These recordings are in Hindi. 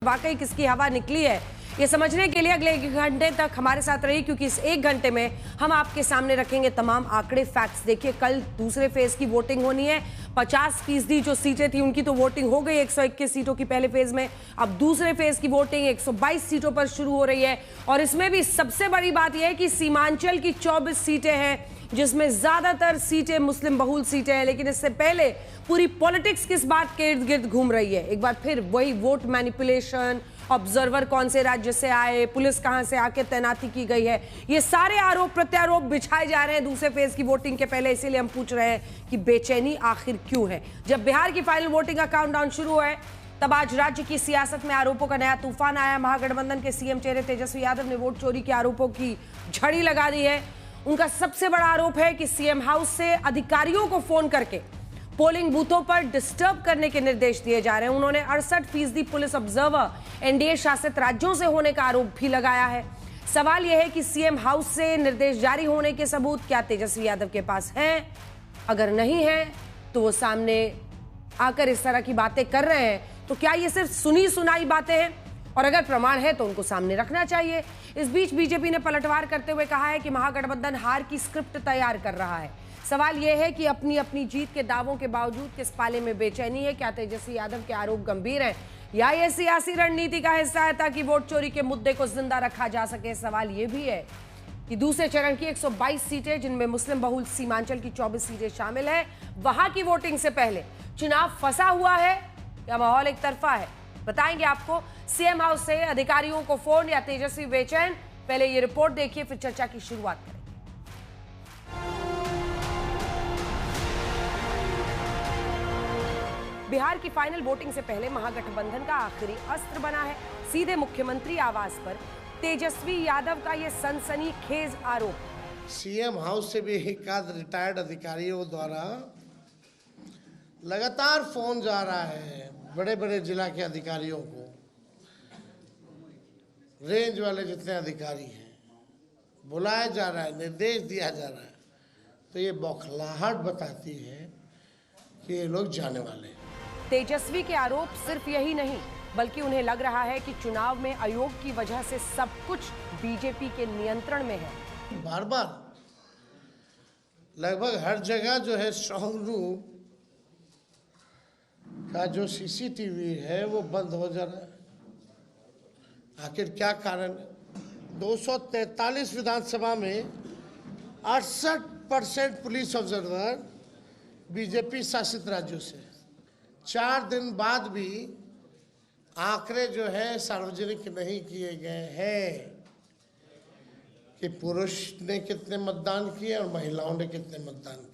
वाकई किसकी हवा निकली है ये समझने के लिए अगले 1 घंटे तक हमारे साथ रहिए, क्योंकि इस 1 घंटे में हम आपके सामने रखेंगे तमाम आंकड़े, फैक्ट्स। देखिए, कल दूसरे फेज की वोटिंग होनी है। 50% जो सीटें थी उनकी तो वोटिंग हो गई 121 सीटों की पहले फेज में। अब दूसरे फेज की वोटिंग 122 सीटों पर शुरू हो रही है और इसमें भी सबसे बड़ी बात यह है कि सीमांचल की 24 सीटें हैं, जिसमें ज्यादातर सीटें मुस्लिम बहुल सीटें हैं। लेकिन इससे पहले पूरी पॉलिटिक्स किस बात के इर्द गिर्द घूम रही है? एक बार फिर वही वोट मैनिपुलेशन, ऑब्जर्वर कौन से राज्य से आए, पुलिस कहां से आके तैनाती की गई है, ये सारे आरोप प्रत्यारोप बिछाए जा रहे हैं दूसरे फेज की वोटिंग के पहले। इसीलिए हम पूछ रहे हैं कि बेचैनी आखिर क्यों है? जब बिहार की फाइनल वोटिंग का काउंटडाउन शुरू है, तब आज राज्य की सियासत में आरोपों का नया तूफान आया। महागठबंधन के सीएम चेहरे तेजस्वी यादव ने वोट चोरी के आरोपों की झड़ी लगा दी है। उनका सबसे बड़ा आरोप है कि सीएम हाउस से अधिकारियों को फोन करके पोलिंग बूथों पर डिस्टर्ब करने के निर्देश दिए जा रहे हैं। उन्होंने 68% पुलिस ऑब्जर्वर एनडीए शासित राज्यों से होने का आरोप भी लगाया है। सवाल यह है कि सीएम हाउस से निर्देश जारी होने के सबूत क्या तेजस्वी यादव के पास हैं? अगर नहीं है तो वो सामने आकर इस तरह की बातें कर रहे हैं तो क्या ये सिर्फ सुनी सुनाई बातें हैं? और अगर प्रमाण है तो उनको सामने रखना चाहिए। इस बीच बीजेपी ने पलटवार करते हुए कहा है कि महागठबंधन हार की स्क्रिप्ट तैयार कर रहा है। सवाल यह है कि अपनी अपनी जीत के दावों के बावजूद किस पाले में बेचैनी है? क्या तेजस्वी यादव के आरोप गंभीर हैं या ये सियासी रणनीति का हिस्सा है ताकि वोट चोरी के मुद्दे को जिंदा रखा जा सके? सवाल यह भी है कि दूसरे चरण की 122 सीटें, जिनमें मुस्लिम बहुल सीमांचल की 24 सीटें शामिल है, वहां की वोटिंग से पहले चुनाव फंसा हुआ है या माहौल एक तरफा है? बताएंगे आपको। सीएम हाउस से अधिकारियों को फोन या तेजस्वी बेचैन? पहले ये रिपोर्ट देखिए, फिर चर्चा की शुरुआत करें। बिहार की फाइनल वोटिंग से पहले महागठबंधन का आखिरी अस्त्र बना है सीधे मुख्यमंत्री आवास पर तेजस्वी यादव का यह सनसनीखेज आरोप। सीएम हाउस से भी एकाध रिटायर्ड अधिकारियों द्वारा लगातार फोन जा रहा है बड़े बड़े जिला के अधिकारियों को, रेंज वाले जितने अधिकारी हैं, बुलाया जा रहा है, निर्देश दिया जा रहा है। तो ये बौखलाहट बताती है कि ये लोग जाने वाले हैं। तेजस्वी के आरोप सिर्फ यही नहीं, बल्कि उन्हें लग रहा है कि चुनाव में आयोग की वजह से सब कुछ बीजेपी के नियंत्रण में है। बार बार लगभग हर जगह जो है स्ट्रांग रूम का जो सीसीटीवी है वो बंद हो जा रहा है। आखिर क्या कारण है? 243 विधानसभा में 68% पुलिस ऑब्जर्वर बीजेपी शासित राज्यों से। 4 दिन बाद भी आंकड़े जो है सार्वजनिक नहीं किए गए हैं कि पुरुष ने कितने मतदान किए और महिलाओं ने कितने मतदान किए।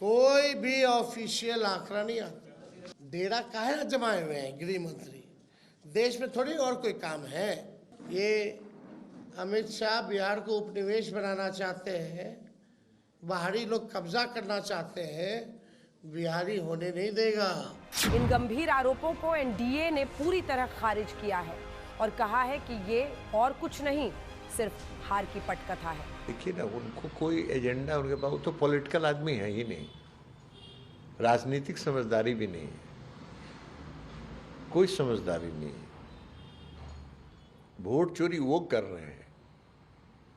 कोई भी ऑफिशियल आंकड़ा नहीं आता। डेरा काहे जमाए हुए हैं गृह मंत्री? देश में थोड़ी और कोई काम है? ये अमित शाह बिहार को उपनिवेश बनाना चाहते हैं, बाहरी लोग कब्जा करना चाहते हैं, बिहारी होने नहीं देगा। इन गंभीर आरोपों को एनडीए ने पूरी तरह खारिज किया है और कहा है कि ये और कुछ नहीं, सिर्फ हार की पटकथा है। देखिए ना, उनको कोई एजेंडा उनके पास, वो तो पॉलिटिकल आदमी है ही नहीं, राजनीतिक समझदारी भी नहीं है, कोई समझदारी नहीं है। वोट चोरी वो कर रहे हैं,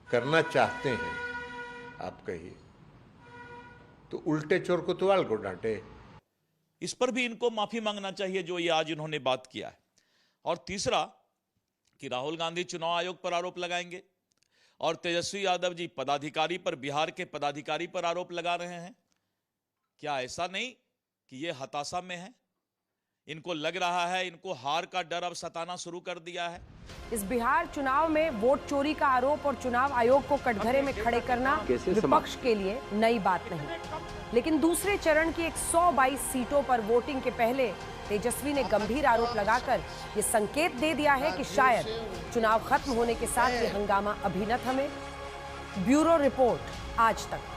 करना चाहते हैं, आप कहिए तो उल्टे चोर कोतवाल को डांटे। इस पर भी इनको माफी मांगना चाहिए जो ये आज इन्होंने बात किया है। और तीसरा कि राहुल गांधी चुनाव आयोग पर आरोप लगाएंगे और तेजस्वी यादव जी पदाधिकारी पर, बिहार के पदाधिकारी पर आरोप लगा रहे हैं। क्या ऐसा नहीं कि ये हताशा में है? इनको लग रहा है इनको हार का डर अब सताना शुरू कर दिया है। इस बिहार चुनाव में वोट चोरी का आरोप और चुनाव आयोग को कटघरे में खड़े करना विपक्ष के लिए नई बात नहीं, लेकिन दूसरे चरण की 122 सीटों पर वोटिंग के पहले तेजस्वी ने गंभीर आरोप लगाकर ये संकेत दे दिया है कि शायद चुनाव खत्म होने के साथ ये हंगामा अभी न थमे। ब्यूरो रिपोर्ट आज तक।